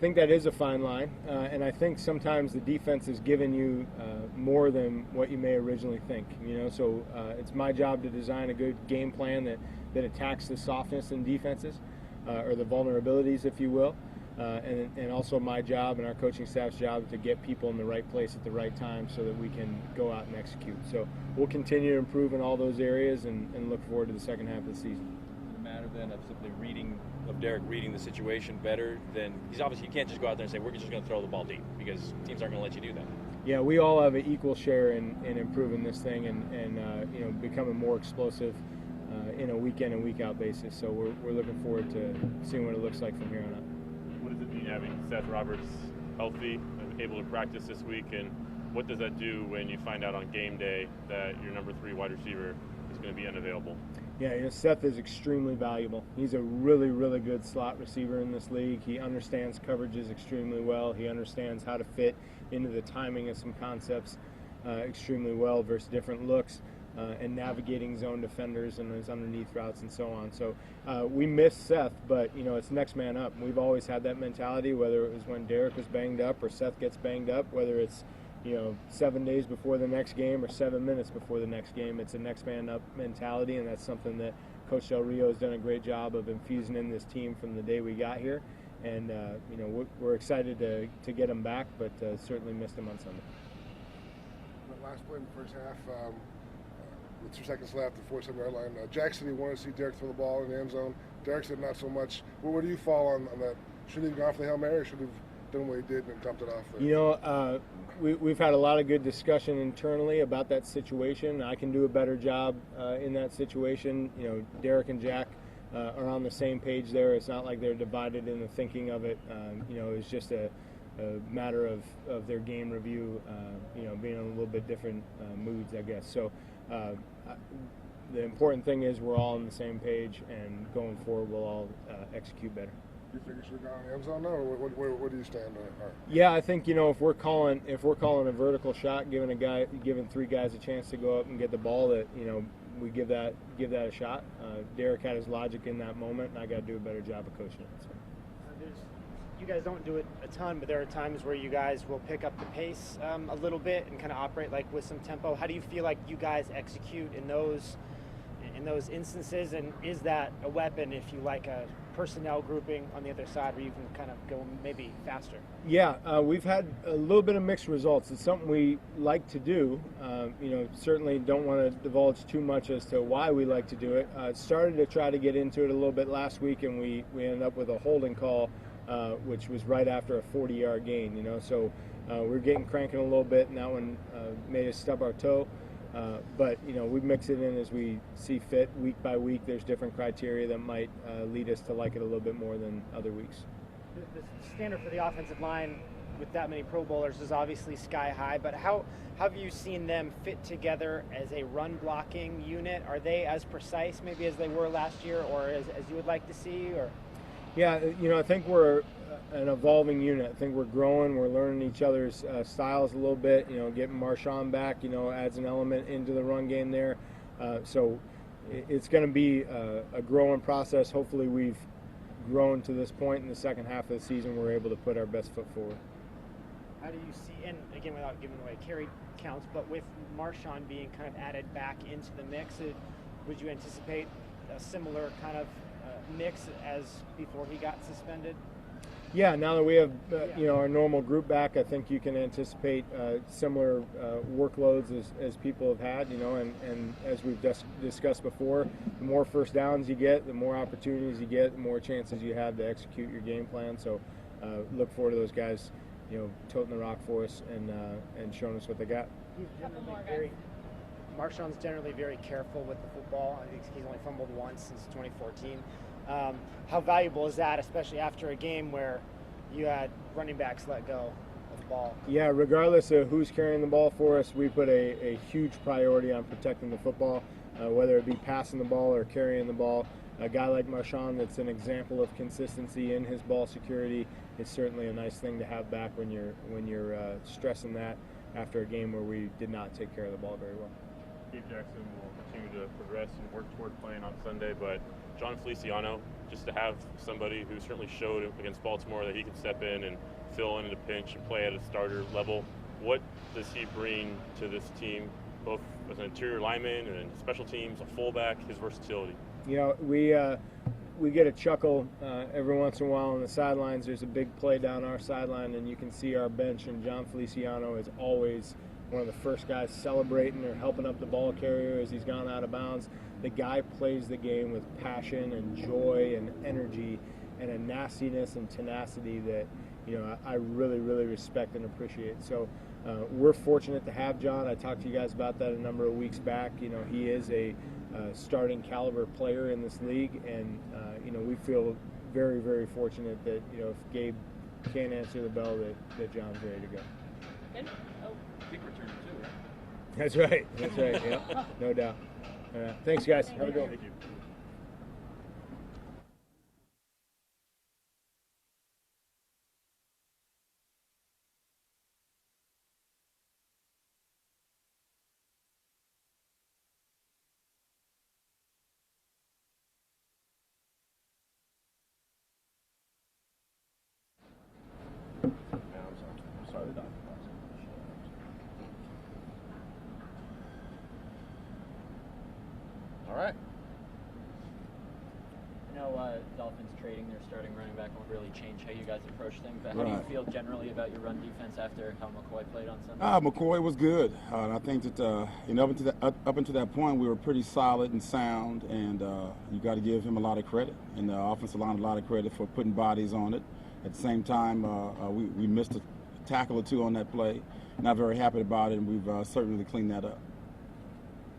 I think that is a fine line, and I think sometimes the defense is giving you more than what you may originally think. So it's my job to design a good game plan that attacks the softness in defenses, or the vulnerabilities, if you will, and also my job and our coaching staff's job to get people in the right place at the right time so that we can go out and execute. So we'll continue to improve in all those areas and look forward to the second half of the season. Is it a matter then of simply Derek reading the situation better than he's obviously you can't just go out there and say we're just going to throw the ball deep because teams aren't going to let you do that. Yeah, we all have an equal share in improving this thing and becoming more explosive in a week in and week out basis. So we're looking forward to seeing what it looks like from here on out. What does it mean having Seth Roberts healthy and able to practice this week, and what does that do when you find out on game day that your number 3 wide receiver is going to be unavailable? Yeah, Seth is extremely valuable. He's a really, really good slot receiver in this league. He understands coverages extremely well. He understands how to fit into the timing of some concepts extremely well versus different looks and navigating zone defenders and his underneath routes and so on. So we miss Seth, but, it's next man up. We've always had that mentality, whether it was when Derek was banged up or Seth gets banged up, whether it's 7 days before the next game or 7 minutes before the next game. It's a next man up mentality, and that's something that Coach Del Rio has done a great job of infusing in this team from the day we got here. And, we're excited to get him back, but certainly missed him on Sunday. The last play in the first half, with 2 seconds left, the 47-yard line, Jack said he wanted to see Derek throw the ball in the end zone. Derek said not so much. Well, where do you fall on that? Should he have gone for the Hail Mary, or should he have done what he did and dumped it off? We've had a lot of good discussion internally about that situation. I can do a better job in that situation. Derek and Jack are on the same page there. It's not like they're divided in the thinking of it. It's just a matter of their game review, being in a little bit different moods, I guess. So the important thing is we're all on the same page, and going forward we'll all execute better. Do you think you should have gone in the end zone now, or where do you stand on it? Yeah, I think if we're calling a vertical shot, giving 3 guys a chance to go up and get the ball, that we give that a shot. Derek had his logic in that moment, and I got to do a better job of coaching it. So. You guys don't do it a ton, but there are times where you guys will pick up the pace a little bit and kind of operate like with some tempo. How do you feel like you guys execute in those instances, and is that a weapon if you like a personnel grouping on the other side where you can kind of go maybe faster? Yeah, we've had a little bit of mixed results. It's something we like to do. Certainly don't want to divulge too much as to why we like to do it. Started to try to get into it a little bit last week, and we ended up with a holding call, which was right after a 40-yard gain. So we're getting cranking a little bit, and that one made us stub our toe. But we mix it in as we see fit week by week. There's different criteria that might lead us to like it a little bit more than other weeks. The standard for the offensive line with that many Pro Bowlers is obviously sky high, but how have you seen them fit together as a run blocking unit? Are they as precise maybe as they were last year, or as you would like to see? Or yeah, I think we're an evolving unit. I think we're growing. We're learning each other's styles a little bit. Getting Marshawn back, adds an element into the run game there. So it's going to be a growing process. Hopefully we've grown to this point in the second half of the season. We're able to put our best foot forward. How do you see, and again without giving away carry counts, but with Marshawn being kind of added back into the mix, would you anticipate a similar kind of mix as before he got suspended? Yeah, now that we have our normal group back, I think you can anticipate similar workloads as people have had, and as we've just discussed before, the more first downs you get, the more opportunities you get, the more chances you have to execute your game plan. So look forward to those guys, toting the rock for us and showing us what they got. Marshawn's generally very careful with the football. I think he's only fumbled once since 2014. How valuable is that, especially after a game where you had running backs let go of the ball? Yeah, regardless of who's carrying the ball for us, we put a huge priority on protecting the football, whether it be passing the ball or carrying the ball. A guy like Marshawn that's an example of consistency in his ball security is certainly a nice thing to have back when you're stressing that after a game where we did not take care of the ball very well. Steve Jackson will continue to progress and work toward playing on Sunday, but John Feliciano just to have somebody who certainly showed against Baltimore that he could step in and fill in at a pinch and play at a starter level. What does he bring to this team, both as an interior lineman and special teams, a fullback, his versatility? You know, we get a chuckle every once in a while on the sidelines. There's a big play down our sideline, and you can see our bench, and John Feliciano is always one of the first guys celebrating or helping up the ball carrier as he's gone out of bounds. The guy plays the game with passion and joy and energy and a nastiness and tenacity that, you know, I really, really respect and appreciate. So we're fortunate to have John. I talked to you guys about that a number of weeks back. You know, he is a starting caliber player in this league, and you know, we feel very, very fortunate that, you know, if Gabe can't answer the bell, that John's ready to go. Big return too, right? That's right. That's right. Yeah, no doubt. All right. Thanks, guys. Have a good one. Thank you. All right. I know Dolphins trading their starting running back won't really change how you guys approach things, but how do you Right. feel generally about your run defense after how McCoy played on Sunday? McCoy was good. And I think that you know, up until that point, we were pretty solid and sound, and you got to give him a lot of credit, and the offensive line a lot of credit for putting bodies on it. At the same time, we missed a tackle or two on that play. Not very happy about it, and we've certainly cleaned that up.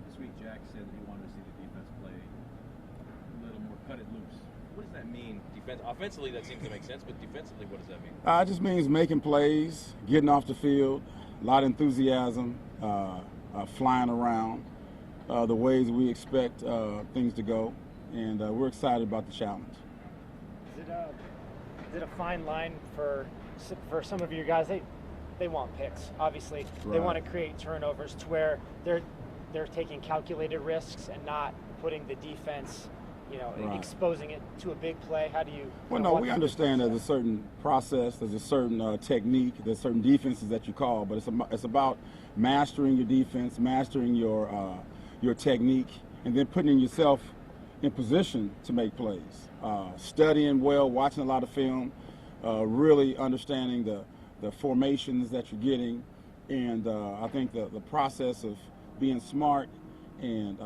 This week, Jack said that he wanted to see the defense play a little more cut it loose. What does that mean? Offensively, that seems to make sense, but defensively, what does that mean? It just means making plays, getting off the field, a lot of enthusiasm, flying around, the ways we expect things to go, and we're excited about the challenge. Is it a fine line for some of your guys? They want picks, obviously. They Right. want to create turnovers to where they're taking calculated risks and not putting the defense, you know, Right. exposing it to a big play. How do you? Well, no, we understand there's a certain process, there's a certain technique, there's certain defenses that you call, but it's about mastering your defense, mastering your technique, and then putting yourself in position to make plays. Studying well, watching a lot of film, really understanding the formations that you're getting, and I think the process of being smart and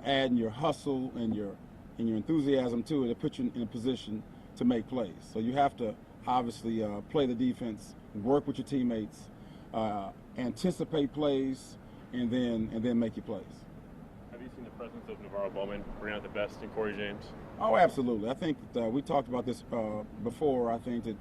adding your hustle and your enthusiasm to it put you in a position to make plays. So you have to obviously play the defense, work with your teammates, anticipate plays, and then make your plays. Have you seen the presence of Navarro Bowman bring out the best in Corey James? Oh, absolutely. I think that, we talked about this before. I think that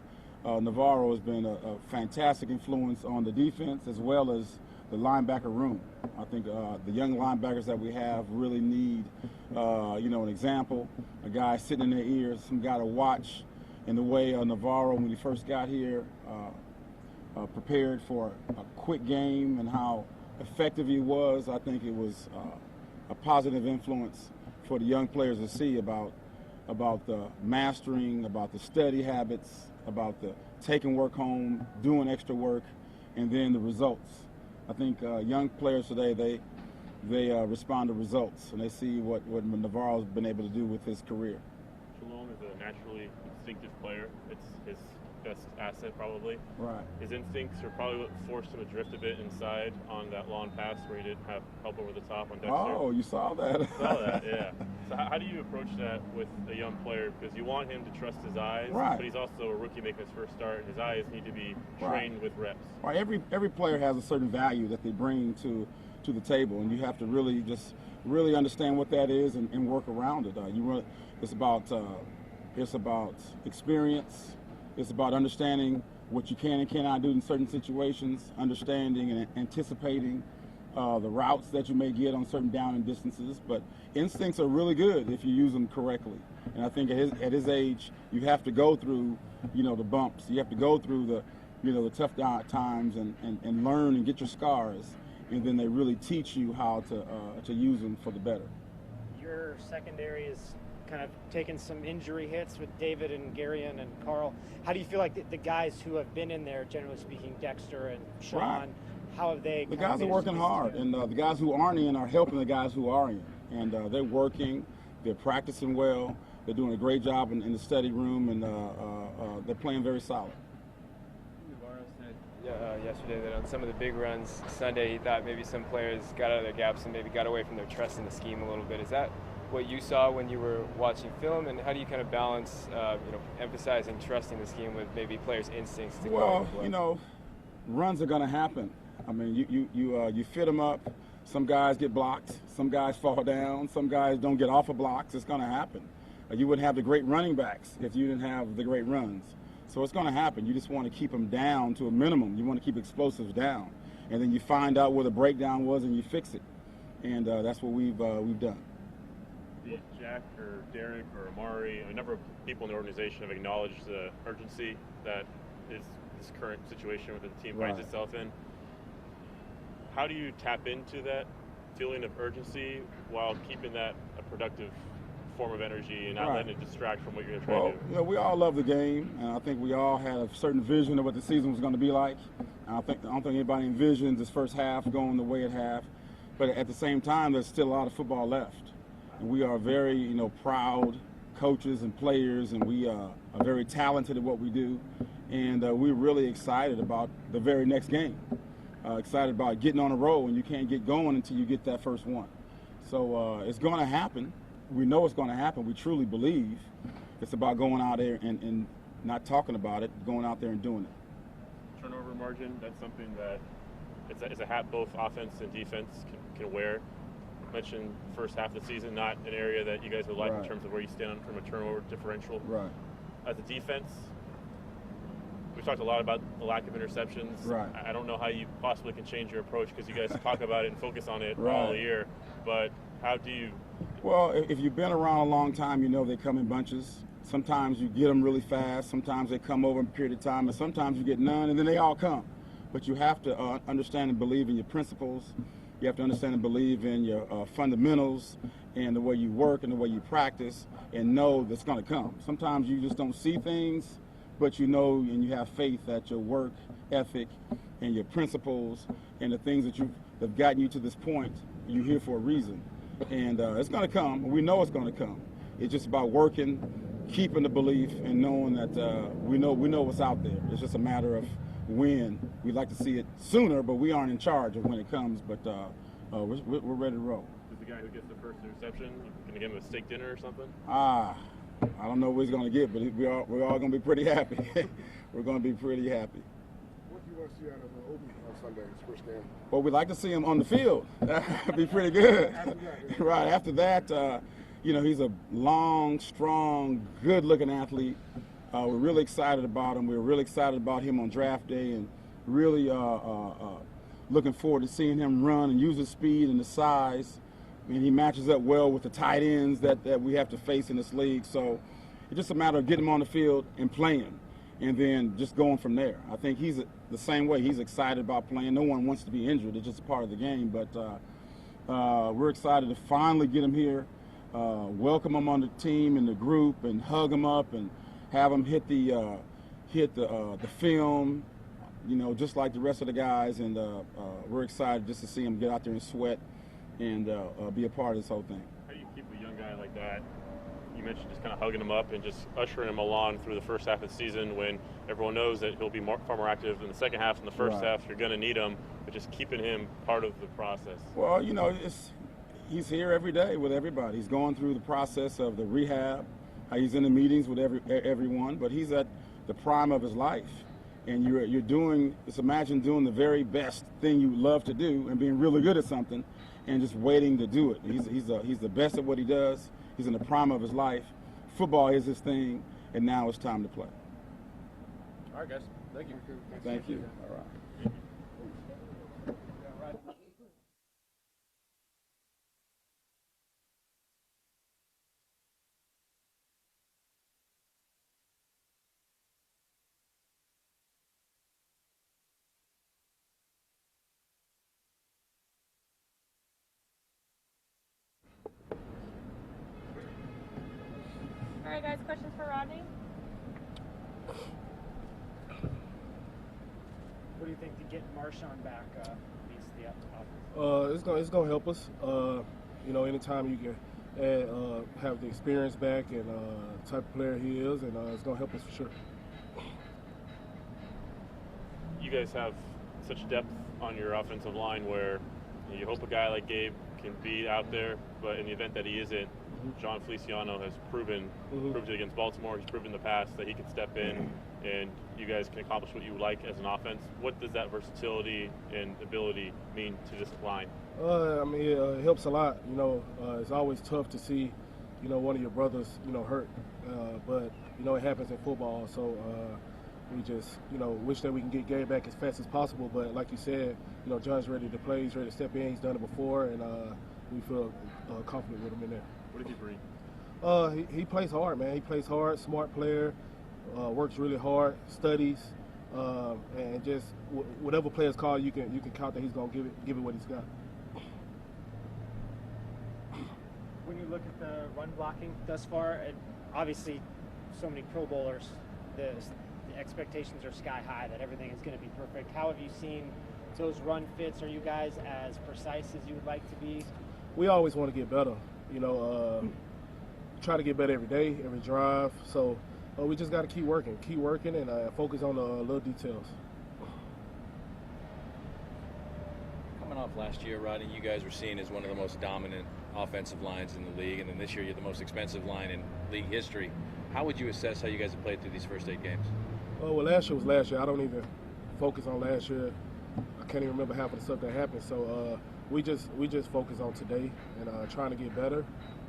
Navarro has been a fantastic influence on the defense as well as the linebacker room. I think the young linebackers that we have really need, you know, an example, a guy sitting in their ears, some guy to watch. In the way Navarro, when he first got here, prepared for a quick game and how effective he was, I think it was a positive influence for the young players to see about the mastering, about the study habits, about the taking work home, doing extra work, and then the results. I think young players today, they respond to results, and they see what Navarro's been able to do with his career. Shalom is a naturally instinctive player. It's his best asset, probably. Right. His instincts are probably what forced him to drift a bit inside on that long pass where he didn't have help over the top on Dexter. Oh, you saw that? Saw that, yeah. So how do you approach that with a young player? Because you want him to trust his eyes, Right. but he's also a rookie making his first start, and his eyes need to be trained with reps. Right. Every player has a certain value that they bring to the table, and you have to really understand what that is and work around it. It's about experience. It's about understanding what you can and cannot do in certain situations, understanding and anticipating the routes that you may get on certain down and distances. But instincts are really good if you use them correctly. And I think at his age, you have to go through, you know, the bumps. You have to go through the tough times and learn and get your scars. And then they really teach you how to use them for the better. Your secondary is kind of taken some injury hits with David and Garion and Carl. How do you feel like the guys who have been in there, generally speaking, Dexter and Sean, Right. how have they? The guys are working hard, and the guys who aren't in are helping the guys who are in. And they're working, they're practicing well, they're doing a great job in the study room, and they're playing very solid. Navarro said yesterday that on some of the big runs Sunday, he thought maybe some players got out of their gaps and maybe got away from their trust in the scheme a little bit. Is that what you saw when you were watching film, and how do you kind of balance, emphasizing trusting the scheme with maybe players' instincts to go Well, and play? you know, runs are going to happen. I mean, you fit them up. Some guys get blocked. Some guys fall down. Some guys don't get off of blocks. It's going to happen. You wouldn't have the great running backs if you didn't have the great runs. So it's going to happen. You just want to keep them down to a minimum. You want to keep explosives down, and then you find out where the breakdown was and you fix it. And that's what we've done. Did Jack or Derek or Amari, a number of people in the organization have acknowledged the urgency that is this current situation that the team finds itself in. How do you tap into that feeling of urgency while keeping that a productive form of energy and not letting it distract from what you're trying to do? You know, we all love the game, and I think we all had a certain vision of what the season was going to be like. And I don't think anybody envisioned this first half going the way it have. But at the same time, there's still a lot of football left. And we are very, proud coaches and players, and we are very talented at what we do. And we're really excited about the very next game. Excited about getting on a roll, and you can't get going until you get that first one. So it's going to happen. We know it's going to happen. We truly believe. It's about going out there and not talking about it, going out there and doing it. Turnover margin, that's something that it's a hat both offense and defense can wear. You mentioned first half of the season, not an area that you guys would like in terms of where you stand from a turnover differential. Right. As a defense, we've talked a lot about the lack of interceptions. Right. I don't know how you possibly can change your approach because you guys talk about it and focus on it all year. But how do you? Well, if you've been around a long time, you know they come in bunches. Sometimes you get them really fast. Sometimes they come over in a period of time, and sometimes you get none, and then they all come. But you have to understand and believe in your principles. You have to understand and believe in your fundamentals and the way you work and the way you practice, and know that's going to come. Sometimes you just don't see things, but you know and you have faith that your work ethic and your principles and the things that have gotten you to this point, you're here for a reason. And it's going to come. We know it's going to come. It's just about working, keeping the belief, and knowing that we know what's out there. It's just a matter of when. We'd like to see it sooner, but we aren't in charge of when it comes. But we're ready to roll. Is the guy who gets the first interception going to give him a steak dinner or something? I don't know what he's going to get, but we're all going to be pretty happy. We're going to be pretty happy. What do you want to see out of Obi on Sunday, his first game? Well, we'd like to see him on the field. That'd be pretty good. Right. After that, he's a long, strong, good-looking athlete. We're really excited about him. We're really excited about him on draft day, and really looking forward to seeing him run and use his speed and the size. I mean, he matches up well with the tight ends that we have to face in this league. So it's just a matter of getting him on the field and playing, and then just going from there. I think he's the same way. He's excited about playing. No one wants to be injured. It's just part of the game. But we're excited to finally get him here, welcome him on the team and the group, and hug him up and have him hit the film, just like the rest of the guys. And we're excited just to see him get out there and sweat and be a part of this whole thing. How do you keep a young guy like that? You mentioned just kind of hugging him up and just ushering him along through the first half of the season when everyone knows that he'll be far more active in the second half than the first half. You're going to need him, but just keeping him part of the process. Well, he's here every day with everybody. He's going through the process of the rehab. He's in the meetings with everyone, but he's at the prime of his life. And you're doing, just imagine doing the very best thing you love to do and being really good at something and just waiting to do it. He's the best at what he does. He's in the prime of his life. Football is his thing, and now it's time to play. All right, guys. Thank you. Thank you. All right. right, guys. Questions for Rodney? What do you think to get Marshawn back leads to the offense? It's gonna help us. You know, anytime you can have the experience back and the type of player he is, and it's gonna help us for sure. You guys have such depth on your offensive line where you hope a guy like Gabe can be out there, but in the event that he isn't, John Feliciano has proved it against Baltimore. He's proven in the past that he can step in and you guys can accomplish what you would like as an offense. What does that versatility and ability mean to this line? I mean, it helps a lot. You know, it's always tough to see, you know, one of your brothers, you know, hurt. But, you know, it happens in football. So we just, you know, wish that we can get Gabe back as fast as possible. But like you said, you know, John's ready to play. He's ready to step in. He's done it before. And we feel confident with him in there. What did he bring? He plays hard, man. He plays hard, smart player, works really hard, studies, and just whatever players call, you can count that he's gonna give it what he's got. When you look at the run blocking thus far, and obviously so many Pro Bowlers, the expectations are sky high that everything is going to be perfect. How have you seen those run fits? Are you guys as precise as you would like to be? We always want to get better. You know, try to get better every day, every drive. So we just got to keep working, and focus on the little details. Coming off last year, Rodney, you guys were seen as one of the most dominant offensive lines in the league, and then this year you're the most expensive line in league history. How would you assess how you guys have played through these first 8 games? Oh, well, last year was last year. I don't even focus on last year. I can't even remember half of the stuff that happened. So we just focus on today and trying to get better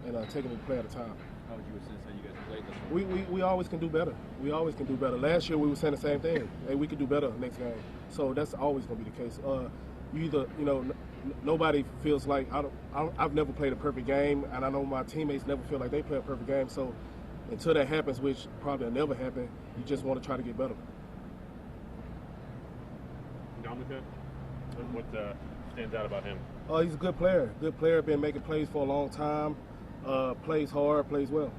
and taking it play at a time. How would you assess how you guys played this one? We always can do better. We always can do better. Last year we were saying the same thing. Hey, we could do better next game. So that's always going to be the case. Nobody feels like I've never played a perfect game, and I know my teammates never feel like they play a perfect game. So until that happens, which probably will never happen, you just want to try to get better. Dominic, what stands out about him? He's a good player. Good player, been making plays for a long time. Plays hard, plays well.